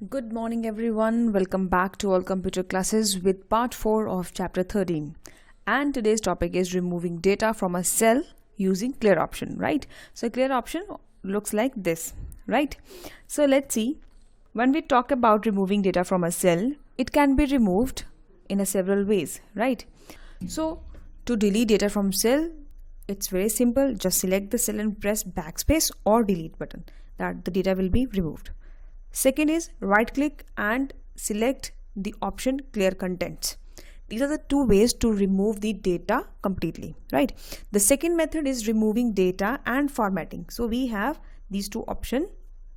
Good morning everyone. Welcome back to All Computer Classes with part 4 of chapter 13. And today's topic is removing data from a cell using clear option, right? So clear option looks like this, right? So let's see. When we talk about removing data from a cell, it can be removed in several ways, right? So to delete data from cell, it's very simple. Just select the cell and press backspace or delete button. That the data will be removed. Second is right click and select the option clear contents. These are the two ways to remove the data completely, right? The second method is removing data and formatting. So we have these two options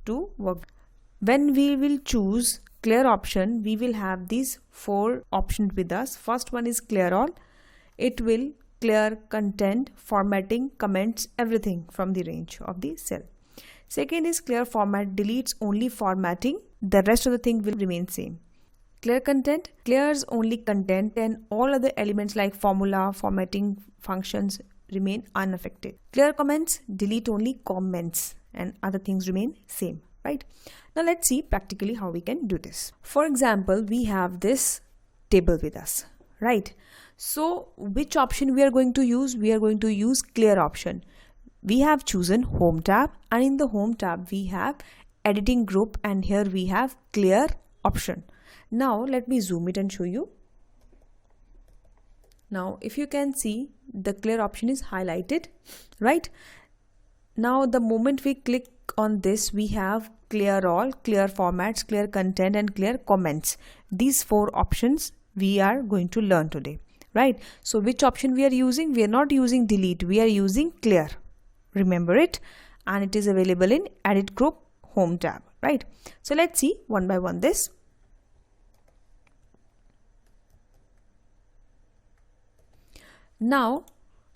to work. When we will choose clear option, we will have these four options with us. First one is clear all. It will clear content, formatting, comments, everything from the range of the cell. Second is clear format, deletes only formatting, the rest of the thing will remain same. Clear content clears only content and all other elements like formula, formatting, functions remain unaffected. Clear comments delete only comments and other things remain same, right? Now let's see practically how we can do this. For example, we have this table with us, right? So which option we are going to use? We are going to use clear option. We have chosen home tab, and in the home tab we have editing group, and here we have clear option. Now let me zoom it and show you. Now if you can see, the clear option is highlighted, right? Now the moment we click on this, we have clear all, clear formats, clear content and clear comments. These four options we are going to learn today, right? So which option we are using? We are not using delete, we are using clear. Remember it, and it is available in edit group home tab, right? So let's see one by one this. Now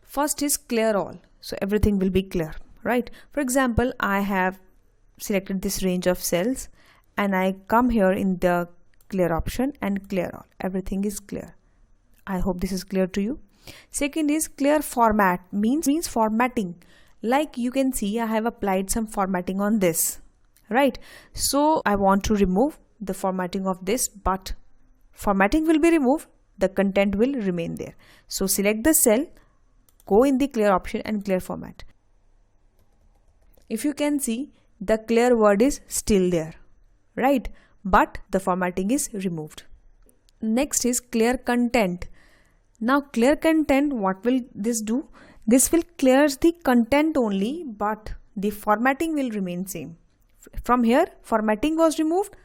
first is clear all, so everything will be clear, right? For example, I have selected this range of cells and I come here in the clear option and clear all, everything is clear. I hope this is clear to you. Second is clear format, means formatting. Like you can see, I have applied some formatting on this, right? So I want to remove the formatting of this, but formatting will be removed, the content will remain there. So select the cell, go in the clear option and clear format. If you can see, the clear word is still there, right? But the formatting is removed. Next is clear content. Now clear content, what will this do? This will clear the content only, but the formatting will remain same. From here, formatting was removed,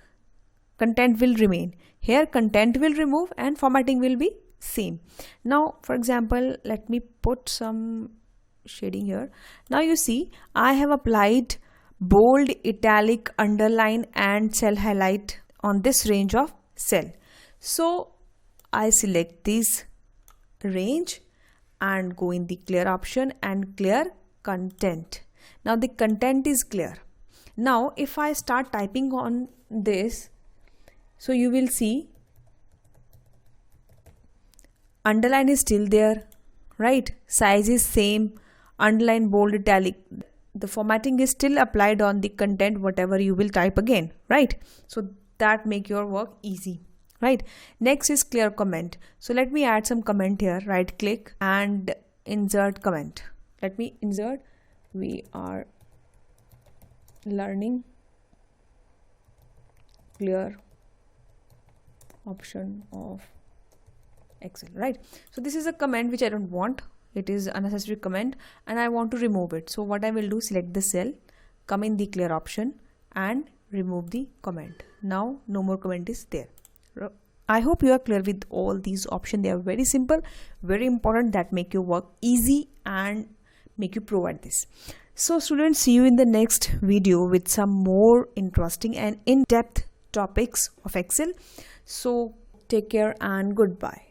content will remain. Here, content will remove and formatting will be same. Now, for example, let me put some shading here. Now you see, I have applied bold, italic, underline and cell highlight on this range of cell. So, I select this range and go in the clear option and clear content. Now the content is clear. Now if I start typing on this, so you will see underline is still there, right? Size is same, underline, bold, italic. The formatting is still applied on the content, whatever you will type again, right? So that make your work easy. Right. Next is clear comment. So let me add some comment here. Right click and insert comment. Let me insert. We are learning clear option of Excel. Right. So this is a comment which I don't want. It is unnecessary comment and I want to remove it. So what I will do, select the cell, come in the clear option and remove the comment. Now no more comment is there. I hope you are clear with all these options. They are very simple, very important, that make your work easy and make you pro at this. So students, see you in the next video with some more interesting and in-depth topics of Excel. So take care and goodbye.